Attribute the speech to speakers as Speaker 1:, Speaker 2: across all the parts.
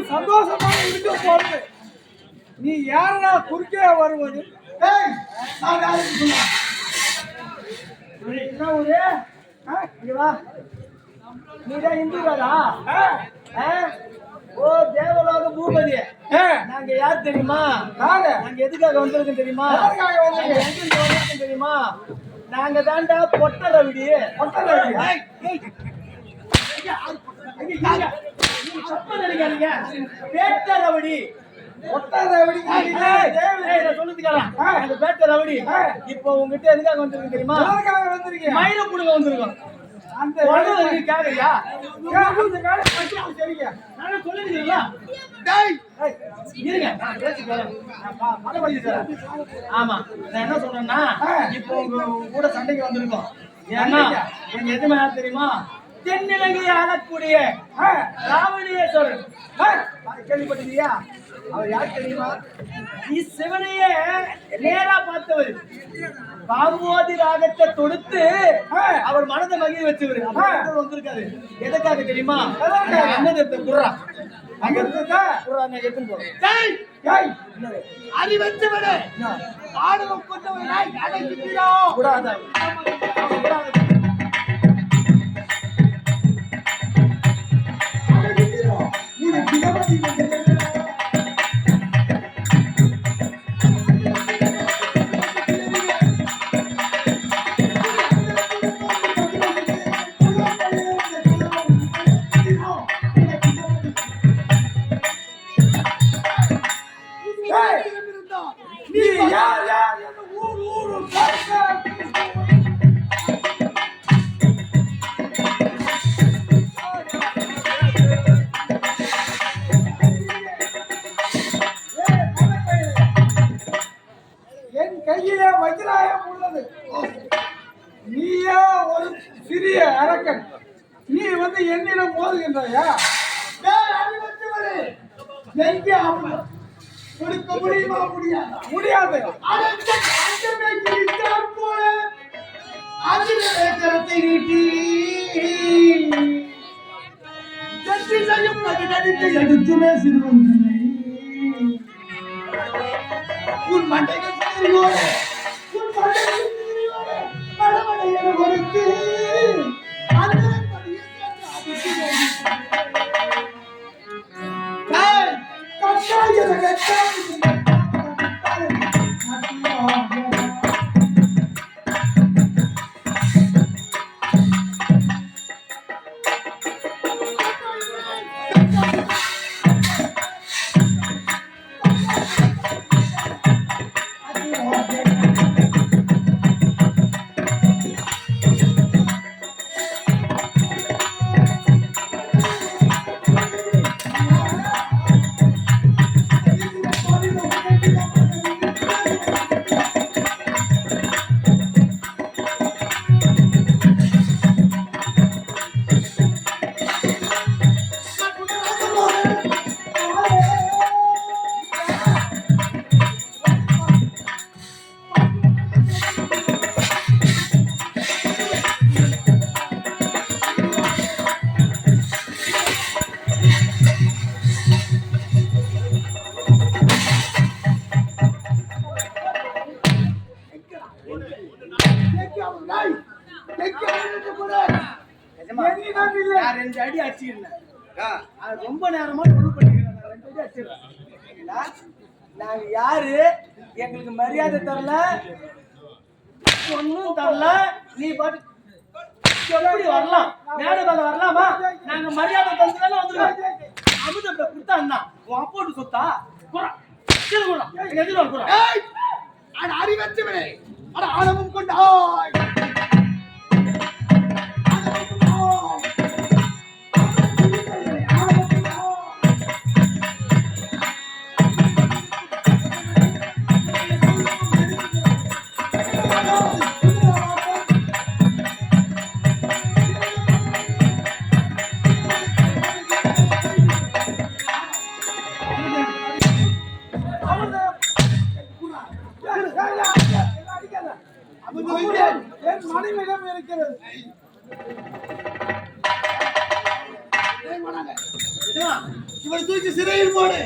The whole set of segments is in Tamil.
Speaker 1: சந்தோஷமாக இருக்க போறது. நீ யாரா குறுக்கே வருவது? என்ன ஊரு? நீதான் இந்துதாரா? ஓ தேவலோக பூபதி. நாங்க யார் தெரியுமா? நாங்க எதுக்காக வந்திருக்கோம் தெரியுமா? தெரியுமா? நாங்க தாண்டா பொட்ட ரவிடி. இப்போ உங்ககிட்ட எதுக்காக வந்திருக்கு தெரியுமா? மயில புடுங்க வந்திருக்கோம். அந்த கேக்குறியா? ஆமா நான் என்ன சொல்றேன்னா, இப்போ உங்க கூட சண்டைக்கு வந்திருக்கோம். ஏன்னா எங்க எதுவுமே தெரியுமா? தென்னிலங்கையை ஆளக்கூடிய ராவணேஸ்வரர் கேள்விப்பட்டிருக்கியா? அவர் யார் தெரியுமா? சிவனையே நேரா பார்த்தவர். பாம்போதி ராகத்தை தொடுத்து அவர் மனதை மகிழ வச்சவர் வந்திருக்காரு. எதுக்காக தெரியுமா? அன்னதத்தை குர்ரா அங்க இருக்கா குர்ரா எடுத்துன்னு போறோம். அறிவச்சவனே ஆணவம் கொண்டவனாய் அடங்கிக்கிறோம் கூடாது. என் கையிலே வஜ்ராயம் உள்ளது. நீயா ஒரு சிறிய அரக்கன். நீ வந்து என்னிடம் மோதுகின்றாயா? கொடுக்க முடியுமா? முடியாது. கரத்தை நீட்டி எடுத்துமே சிறுவனை உன் மண்டைகள் கொடுத்து அடி அடிச்சிருந்தேன். ரொம்ப நேரமா நாங்க யாரு? எங்களுக்கு மரியாதை தரல, ஒன்னும் தரல. நீ பாட்டு எப்படி வரலாம்? மேல மேல வரலாமா? நாங்க மரியாதை தந்துதானே வந்துருக்கோம். அமுதத்தை கொடுத்தா அண்ணா உன் அப்போட்டு சொத்தா அறிவச்சவனே ஆணவம் கொண்டாய். ஆணவம்
Speaker 2: இவனை தூக்கி சிறையில் போடு.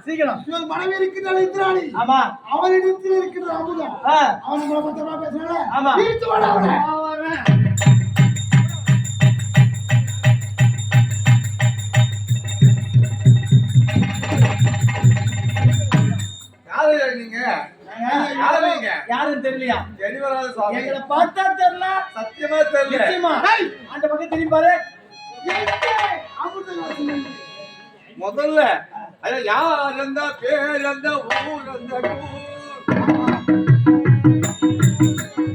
Speaker 1: சீக்கிரம்.
Speaker 2: இவன் மனைவி இருக்கின்ற இந்திராணி.
Speaker 1: ஆமா.
Speaker 2: அவனிடத்தில் இருக்கின்ற அமுதம். அவன் நம்மளை பத்திரமா பேசுறானே.
Speaker 1: ஆமா.
Speaker 2: இழுத்து வாடா அவனை.
Speaker 1: யாரும் தெரியலையா?
Speaker 3: தெரியவராத சுவாமி.
Speaker 1: எங்களை பார்த்தா தெரியல.
Speaker 3: சத்தியமா தெரியல.
Speaker 1: நிச்சயமா. அந்த பக்கம் திரும்பி பாரு.
Speaker 3: முதல்ல ஐயா யார் அந்த பேர் அந்த ஊர் அந்த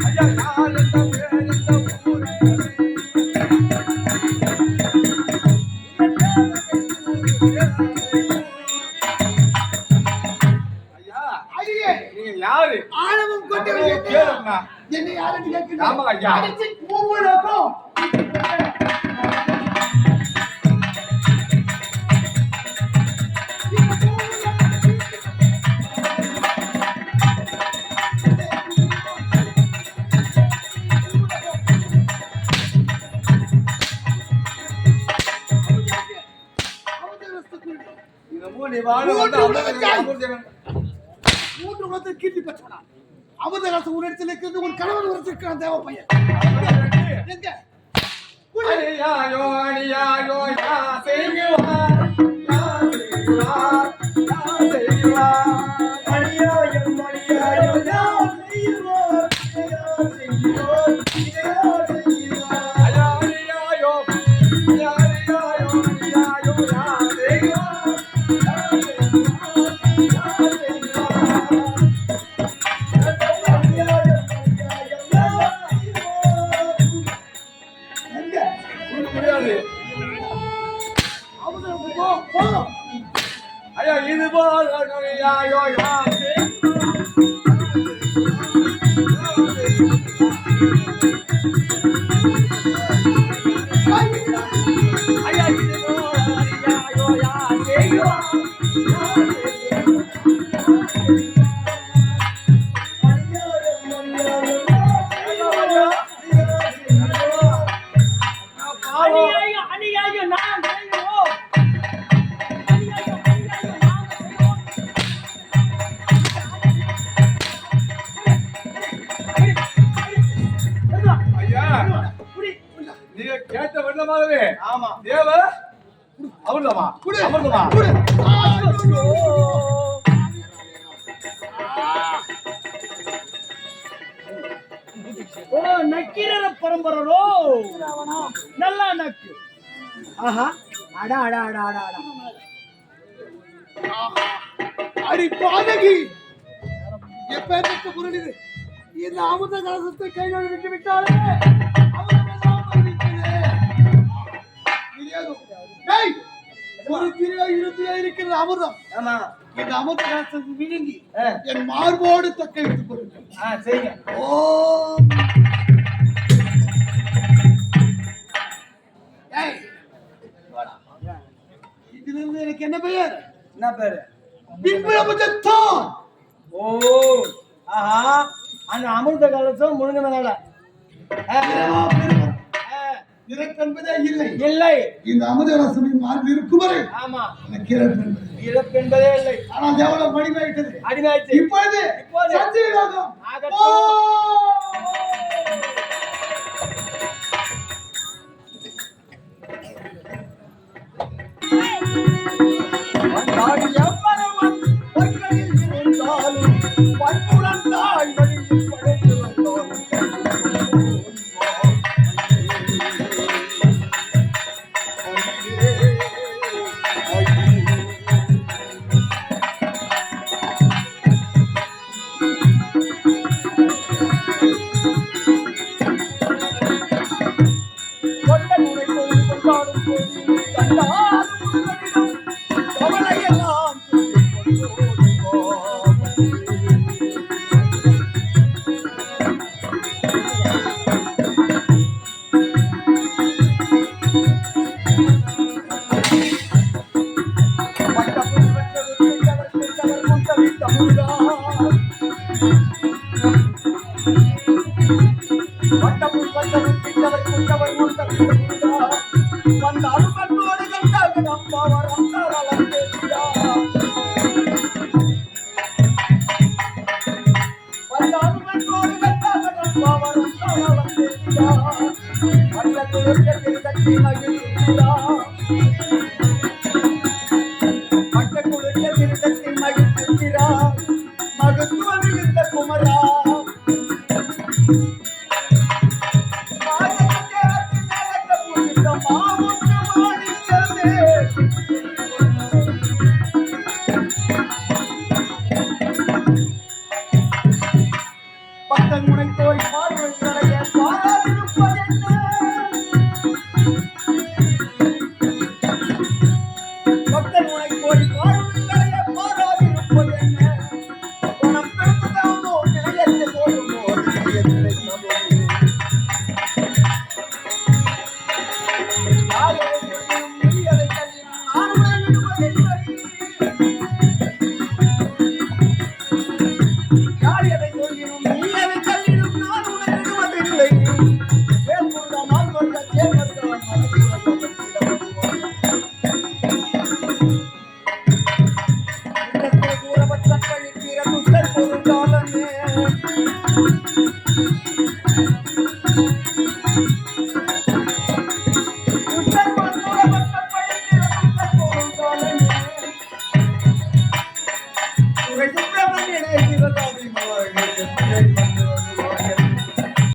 Speaker 3: ஐயா யார் அந்த பேர் அந்த ஊர் ஐயா
Speaker 2: ஐயே
Speaker 3: நீங்க யாரு?
Speaker 2: ஆணவம் கொண்டு
Speaker 3: கேளுங்க.
Speaker 2: என்ன யாருன்னு கேட்கிறேன்.
Speaker 3: ஆமா ஐயா.
Speaker 2: மூவுலகம் மூன்று உலகத்தில் கீர்த்தி பெற்றவனா அமுதராசு உன்னிடத்தில் இருக்கிறது ஒரு கணவன் உரைத்திருக்கிறான் தேவ பையன் எங்க
Speaker 3: அடியாயோ அடியாயோ யா செய்வார் யா செய்வார் யா செய்வார்
Speaker 1: அடியாயம் அடியாயம் யா செய்வார் யா செய்வார் யா செய்வார்
Speaker 3: ஐயா அடியாயோ யா அடியாயோ அடியாயோ யா செய்வார் ஐயா இது போல் ஐயாயோ யா ஐயா இது போல் ஐயாயோ யா செய்வார் நீங்க கேட்ட வண்ணமாகவே
Speaker 1: ஆமா
Speaker 3: தேவ அமிர்தமா அமிர்தமா
Speaker 1: ஓ நக்கீரர பரம்பரோ நல்லா நக்கு ஆஹா அடா அடா அடா அடா அடா
Speaker 2: அடி பாதகி எப்பேற்பட்ட புரளிது இந்த அமுத கலசத்தை கையோடு விட்டு விட்டாலே அமுதமெல்லாம் வருவித்தது. டேய், ஒரு திரையோ இருத்தியோ இருக்கிற அமுதம்
Speaker 1: ஆமா
Speaker 2: இந்த அமுத கலசத்தை விழுங்கி என் மார்போடு தக்க வைத்துக் கொள்ளுங்கள்.
Speaker 1: செய்யுங்க
Speaker 2: ஓ ஏய் வாடா. இதிலிருந்து எனக்கு என்ன பெயர்?
Speaker 1: என்ன பேரு?
Speaker 2: பின்புலமுதத்தான்.
Speaker 1: ஓ ஆஹா அந்த அமிர்த கலசம் முழுங்கினதால
Speaker 2: இறப்பென்பதே இல்லை.
Speaker 1: இல்லை
Speaker 2: இந்த அமுத கலசமின் மார்பில் இருக்கும் வரை
Speaker 1: ஆமா
Speaker 2: எனக்கு இறப்பென்பது
Speaker 1: இறப்பு என்பதே இல்லை.
Speaker 2: ஆனால் எவ்வளவு மடிமையிட்டது
Speaker 1: அடிமையாச்சு
Speaker 2: இப்பொழுது சத்தியலோகம்.
Speaker 1: வந்தாலும் கண்ணோடு கண்டாக நம்பாவர குமரா பக்தன் முனைத்தோய் பார்வைகளைய பாராதிருப்பதென்ன பக்தன் முனைத்தோய் பார்வைகளைய பாராதிருப்பதென்ன குணம் பெருத்ததானோ நிலையற்ற போதுமோ யார் எதை சொல்லினும் நீ எதை சொல்லினும் நான் உன்னை விடுவதில்லை வேல்முருகா நான் வருக தேவர்தான் சூரபத்ரன் பழித்தீர துஷ்டர் பொருளாளனே சுப்பிரமணியனே சிவகாமி